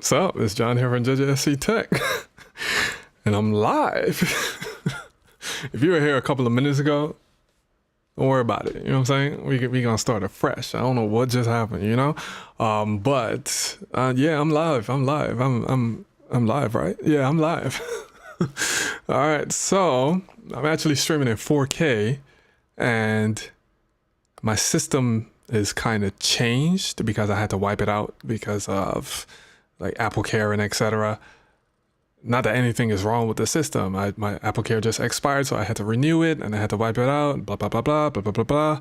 So, it's John here from JJSC Tech, and I'm live. If you were here a couple of minutes ago, don't worry about it. You know what I'm saying? We gonna start afresh. I don't know what just happened, you know. But yeah, I'm live. I'm live. I'm live, right? Yeah, I'm live. All right. So I'm actually streaming in 4K, and my system is kind of changed because I had to wipe it out because of like Apple Care and etc. Not that anything is wrong with the system. My Apple Care just expired, so I had to renew it and I had to wipe it out. Blah blah blah blah blah blah blah blah.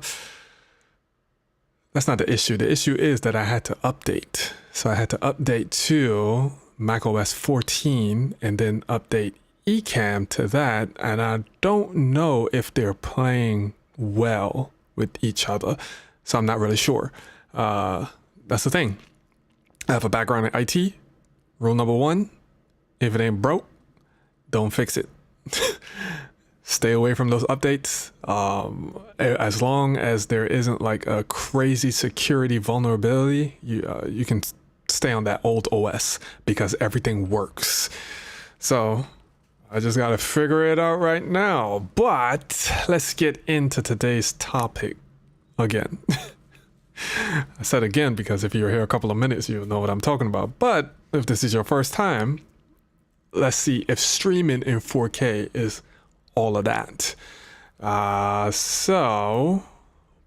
That's not the issue. The issue is that I had to update. So I had to update to macOS 14 and then update Ecamm to that. And I don't know if they're playing well with each other. So I'm not really sure. That's the thing. I have a background in IT. Rule number one, if it ain't broke, don't fix it. Stay away from those updates. As long as there isn't like a crazy security vulnerability, you can stay on that old OS because everything works. So I just got to figure it out right now. But let's get into today's topic again. I said again because if you're here a couple of minutes, you'll know what I'm talking about. But if this is your first time, let's see if streaming in 4K is all of that. So,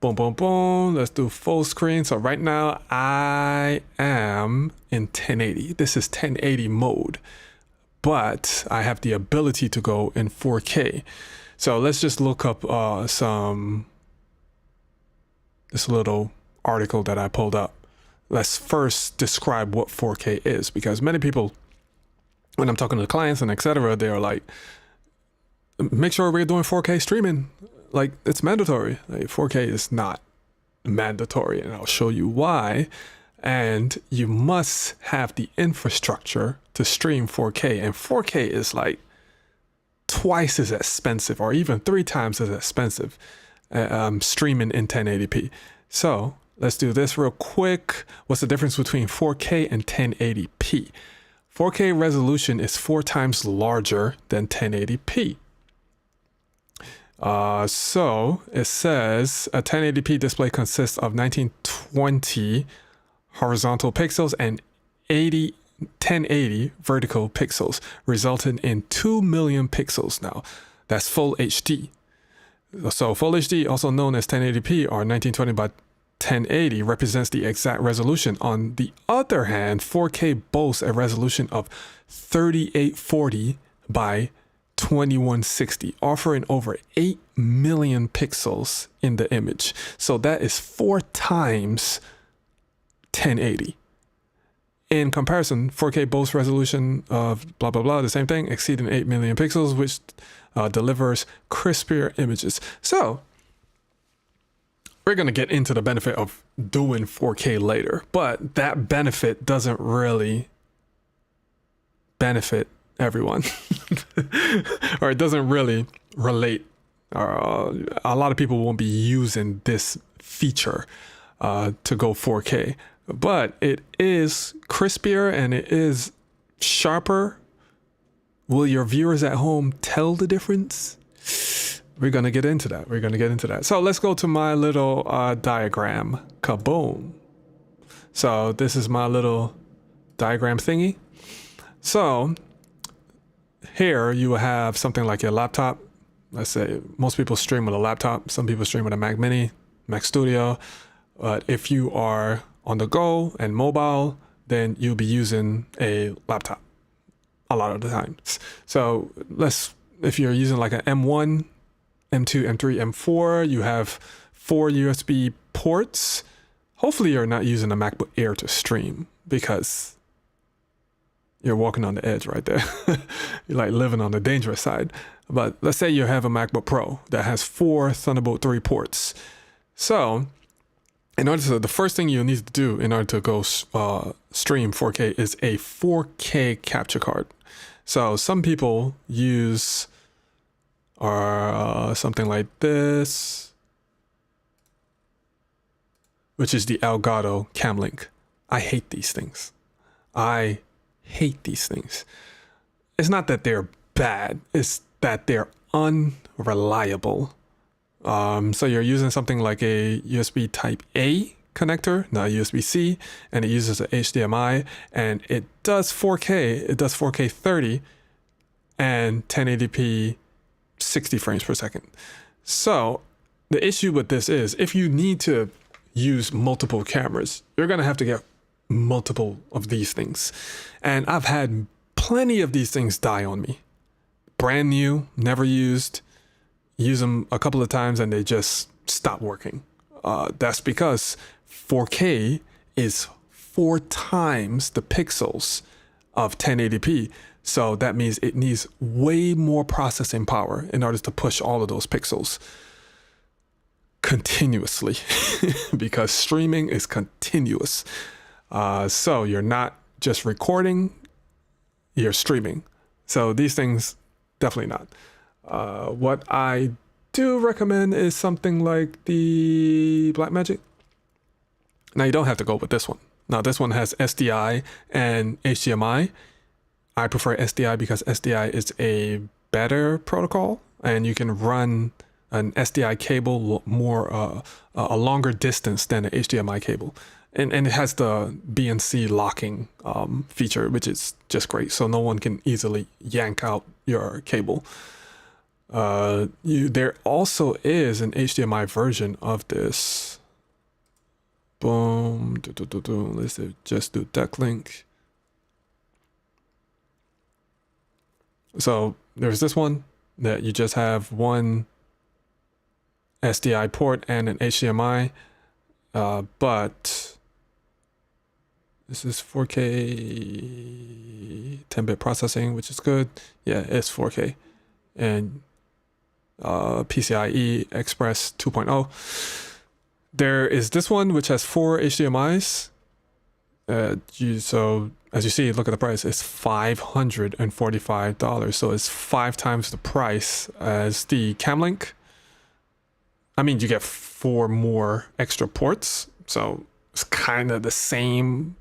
boom, boom, boom. Let's do full screen. So right now I am in 1080. This is 1080 mode, but I have the ability to go in 4K. So let's just look up this little article that I pulled up. Let's first describe what 4K is, because many people, when I'm talking to clients and etc., they're like, make sure we're doing 4K streaming. Like, it's mandatory. Like, 4K is not mandatory, and I'll show you why. And you must have the infrastructure to stream 4K, and 4K is like twice as expensive or even 3 times as expensive streaming in 1080p. So let's do this real quick. What's the difference between 4K and 1080p? 4K resolution is 4 times larger than 1080p. So it says a 1080p display consists of 1920 horizontal pixels and 1080 vertical pixels, resulting in 2 million pixels now. That's full HD. So full HD, also known as 1080p or 1920 by 1080, represents the exact resolution. On the other hand, 4K boasts a resolution of 3840 by 2160, offering over 8 million pixels in the image. So that is 4 times 1080. In comparison, 4K boasts resolution of blah, blah, blah, the same thing, exceeding 8 million pixels, which delivers crispier images. So we're going to get into the benefit of doing 4K later, but that benefit doesn't really benefit everyone, or it doesn't really relate. A lot of people won't be using this feature to go 4K, but it is crispier and it is sharper. Will your viewers at home tell the difference? We're going to get into that. So let's go to my little diagram. Kaboom. So this is my little diagram thingy. So here you will have something like your laptop. Let's say most people stream with a laptop. Some people stream with a Mac Mini, Mac Studio. But if you are on the go and mobile, then you'll be using a laptop a lot of the times. So if you're using like an M1, M2, M3, M4, you have 4 USB ports. Hopefully you're not using a MacBook Air to stream, because you're walking on the edge right there. You're like living on the dangerous side. But let's say you have a MacBook Pro that has 4 Thunderbolt 3 ports. So the first thing you need to do in order to go stream 4K is a 4K capture card. So some people use something like this, which is the Elgato Camlink. I hate these things. I hate these things. It's not that they're bad, it's that they're unreliable. So you're using something like a USB type A connector, not USB-C, and it uses a HDMI, and it does 4K. It does 4K 30 and 1080p 60 frames per second. So the issue with this is if you need to use multiple cameras, you're going to have to get multiple of these things. And I've had plenty of these things die on me. Brand new, never used, use them a couple of times and they just stop working. That's because 4K is 4 times the pixels of 1080p. So that means it needs way more processing power in order to push all of those pixels continuously because streaming is continuous. So you're not just recording, you're streaming. So these things, definitely not. What I do recommend is something like the Blackmagic. Now you don't have to go with this one. Now this one has SDI and HDMI. I prefer SDI because SDI is a better protocol and you can run an SDI cable more a longer distance than an HDMI cable. And it has the BNC locking feature, which is just great. So no one can easily yank out your cable. There also is an HDMI version of this. Boom. Let's just do duck link. So there's this one that you just have one SDI port and an HDMI, but this is 4K 10-bit processing, which is good. Yeah, it's 4K. And PCIe Express 2.0. There is this one, which has 4 HDMIs. So as you see, look at the price. It's $545. So it's 5 times the price as the Camlink. I mean, you get 4 more extra ports. So it's kind of the same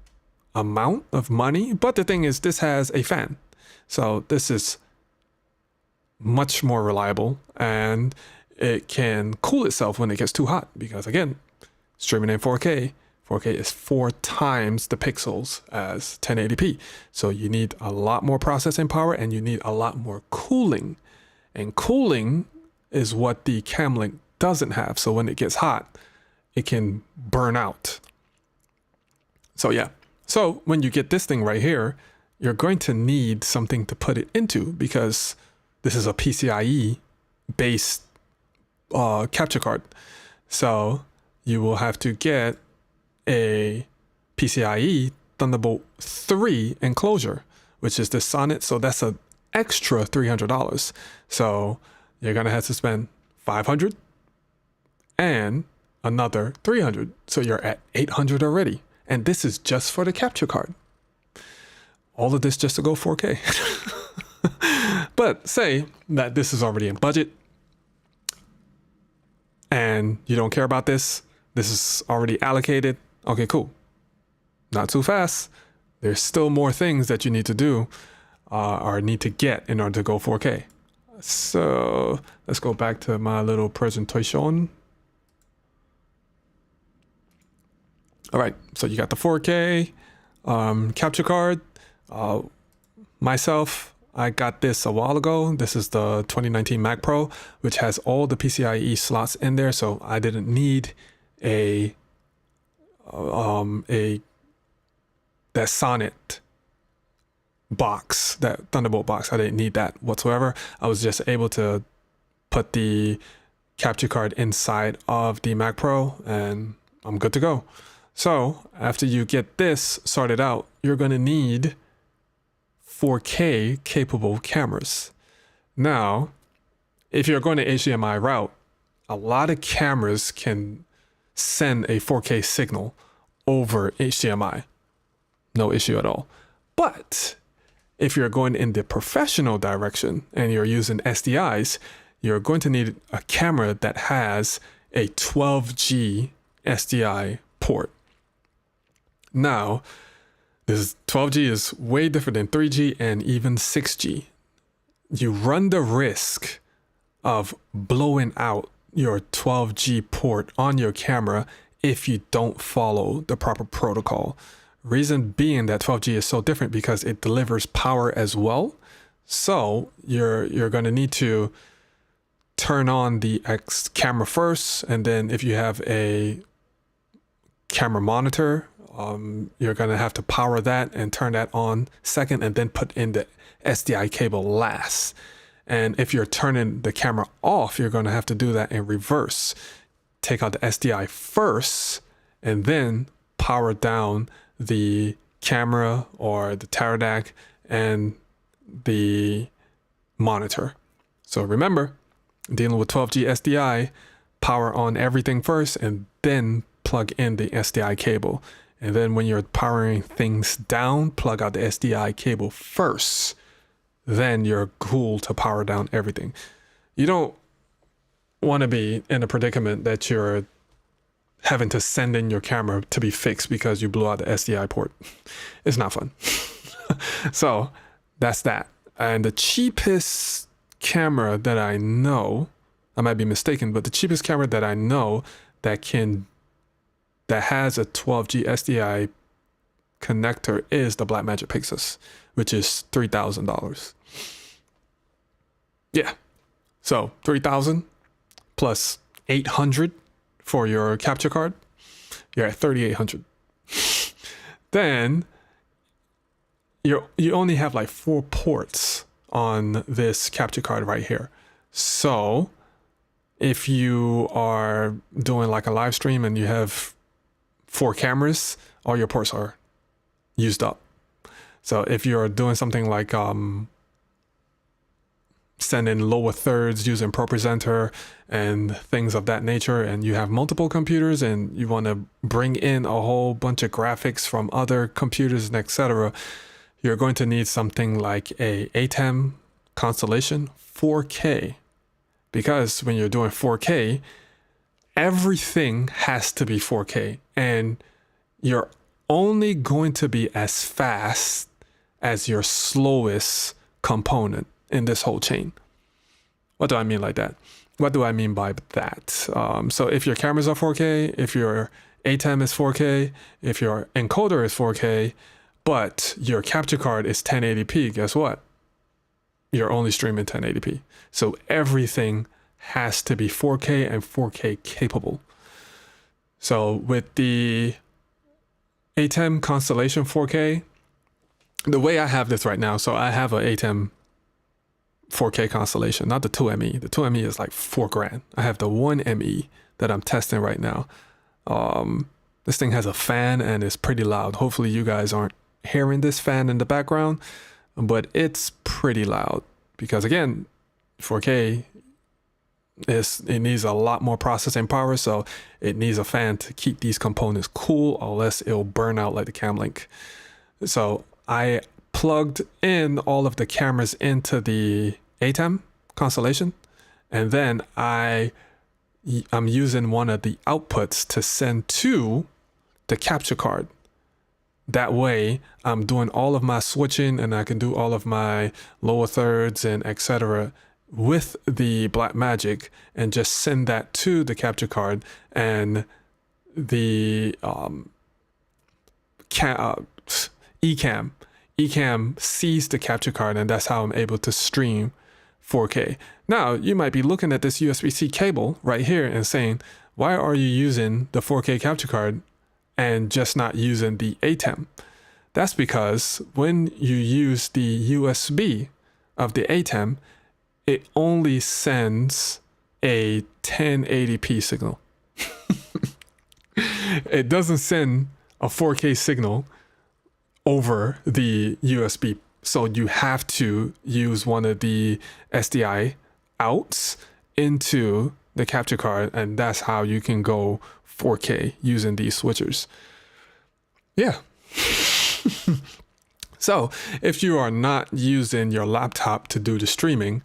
amount of money. But the thing is, this has a fan. So this is much more reliable and it can cool itself when it gets too hot because again, streaming in 4K is 4 times the pixels as 1080p. So you need a lot more processing power and you need a lot more cooling. And cooling is what the Camlink doesn't have. So when it gets hot, it can burn out. So yeah. So when you get this thing right here, you're going to need something to put it into because this is a PCIe based capture card. So you will have to get a PCIe Thunderbolt 3 enclosure, which is the Sonnet. So that's an extra $300. So you're going to have to spend $500 and another $300. So you're at $800 already. And this is just for the capture card. All of this just to go 4K. But say that this is already in budget and you don't care about this. This is already allocated. Okay, cool. Not too fast. There's still more things that you need to do or need to get in order to go 4K. So let's go back to my little presentation. All right, so you got the 4K capture card. Myself, I got this a while ago. This is the 2019 Mac Pro, which has all the PCIe slots in there. So I didn't need that Sonnet box, that Thunderbolt box. I didn't need that whatsoever. I was just able to put the capture card inside of the Mac Pro and I'm good to go. So after you get this sorted out, you're going to need 4K capable cameras. Now, if you're going to HDMI route, a lot of cameras can send a 4K signal over HDMI. No issue at all. But if you're going in the professional direction and you're using SDIs, you're going to need a camera that has a 12G SDI port. Now, This 12G is way different than 3G and even 6G. You run the risk of blowing out your 12G port on your camera if you don't follow the proper protocol. Reason being that 12G is so different because it delivers power as well. So you're going to need to turn on the camera first, and then if you have a camera monitor, you're going to have to power that and turn that on second, and then put in the SDI cable last. And if you're turning the camera off, you're going to have to do that in reverse. Take out the SDI first, and then power down the camera or the Teradek and the monitor. So remember, dealing with 12G SDI, power on everything first and then plug in the SDI cable. And then when you're powering things down, plug out the SDI cable first. Then you're cool to power down everything. You don't want to be in a predicament that you're having to send in your camera to be fixed because you blew out the SDI port. It's not fun. So that's that. And the cheapest camera that I know, I might be mistaken, but the cheapest camera that I know that has a 12G SDI connector is the Blackmagic Pixus, which is $3,000. Yeah. So 3,000 plus 800 for your capture card, you're at 3,800. Then you only have like 4 ports on this capture card right here. So if you are doing like a live stream and you have 4 cameras, all your ports are used up. So if you're doing something like sending lower thirds using ProPresenter and things of that nature, and you have multiple computers and you want to bring in a whole bunch of graphics from other computers and etc., you're going to need something like a ATEM Constellation 4K, because when you're doing 4K, everything has to be 4K, and you're only going to be as fast as your slowest component in this whole chain. What do I mean like that? What do I mean by that? So if your cameras are 4K, if your ATEM is 4K, if your encoder is 4K, but your capture card is 1080p, guess what? You're only streaming 1080p. So everything has to be 4K and 4K capable. So with the ATEM Constellation 4K, the way I have this right now, so I have an ATEM 4K Constellation, not the 2ME. The 2ME is like $4,000. I have the 1ME that I'm testing right now. This thing has a fan and it's pretty loud. Hopefully you guys aren't hearing this fan in the background, but it's pretty loud because again, 4K it needs a lot more processing power, so it needs a fan to keep these components cool, unless it'll burn out like the Camlink. So I plugged in all of the cameras into the ATEM Constellation, and then I'm using one of the outputs to send to the capture card. That way I'm doing all of my switching and I can do all of my lower thirds and etc. with the Blackmagic and just send that to the capture card, and the Ecamm sees the capture card, and that's how I'm able to stream 4K. Now, you might be looking at this USB-C cable right here and saying, why are you using the 4K capture card and just not using the ATEM? That's because when you use the USB of the ATEM, it only sends a 1080p signal. It doesn't send a 4K signal over the USB. So you have to use one of the SDI outs into the capture card, and that's how you can go 4K using these switchers. Yeah. So if you are not using your laptop to do the streaming,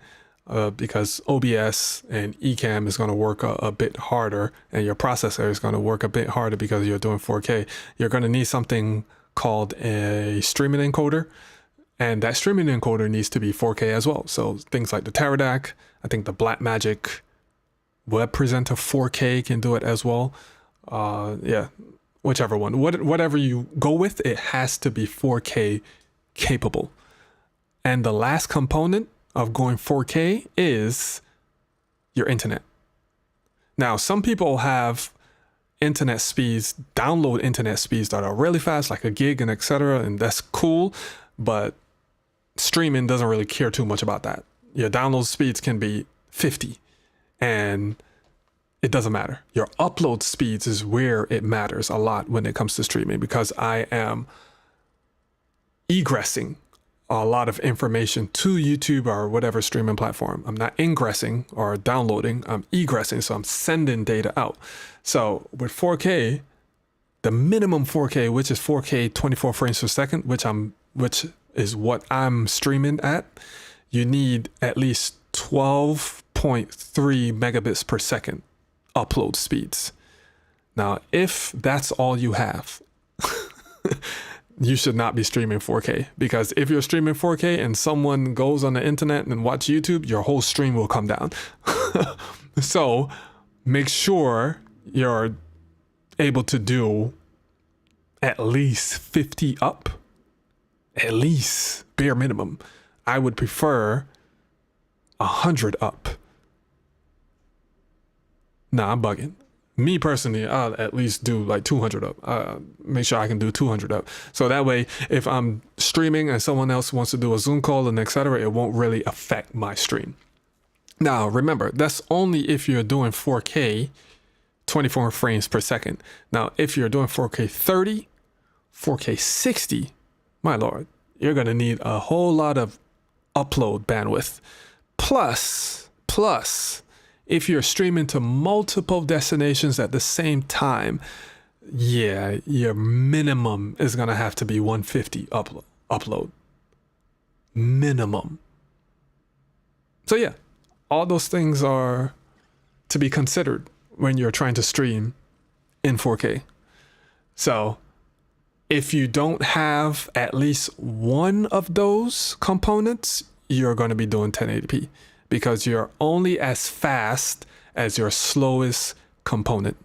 because OBS and Ecamm is going to work a bit harder, and your processor is going to work a bit harder because you're doing 4K, you're going to need something called a streaming encoder. And that streaming encoder needs to be 4K as well. So things like the Teradek, I think the Blackmagic Web Presenter 4K can do it as well. Yeah, whichever one. Whatever you go with, it has to be 4K capable. And the last component of going 4K is your internet. Now, some people have internet speeds, download internet speeds that are really fast, like a gig and etc. And that's cool, but streaming doesn't really care too much about that. Your download speeds can be 50 and it doesn't matter. Your upload speeds is where it matters a lot when it comes to streaming, because I am egressing a lot of information to YouTube or whatever streaming platform. I'm not ingressing or downloading, I'm egressing. So I'm sending data out. So with 4K, the minimum 4K, which is 4K 24 frames per second, which is what I'm streaming at, you need at least 12.3 megabits per second upload speeds. Now, if that's all you have, you should not be streaming 4K, because if you're streaming 4K and someone goes on the internet and watch YouTube, your whole stream will come down. So make sure you're able to do at least 50 up, at least bare minimum. I would prefer 100 up. Nah, I'm bugging. Me personally, I'll at least do like 200 up. Make sure I can do 200 up. So that way, if I'm streaming and someone else wants to do a Zoom call and etc., it won't really affect my stream. Now, remember, that's only if you're doing 4K 24 frames per second. Now, if you're doing 4K 30, 4K 60, my lord, you're going to need a whole lot of upload bandwidth. Plus, if you're streaming to multiple destinations at the same time, yeah, your minimum is going to have to be 150 upload. Minimum. So yeah, all those things are to be considered when you're trying to stream in 4K. So if you don't have at least one of those components, you're going to be doing 1080p, because you're only as fast as your slowest component.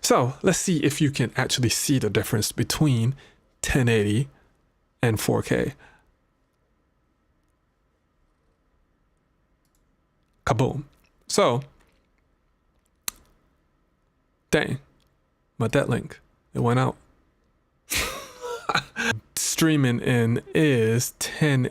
So let's see if you can actually see the difference between 1080 and 4K. Kaboom. So, dang, my debt link, it went out. Streaming in is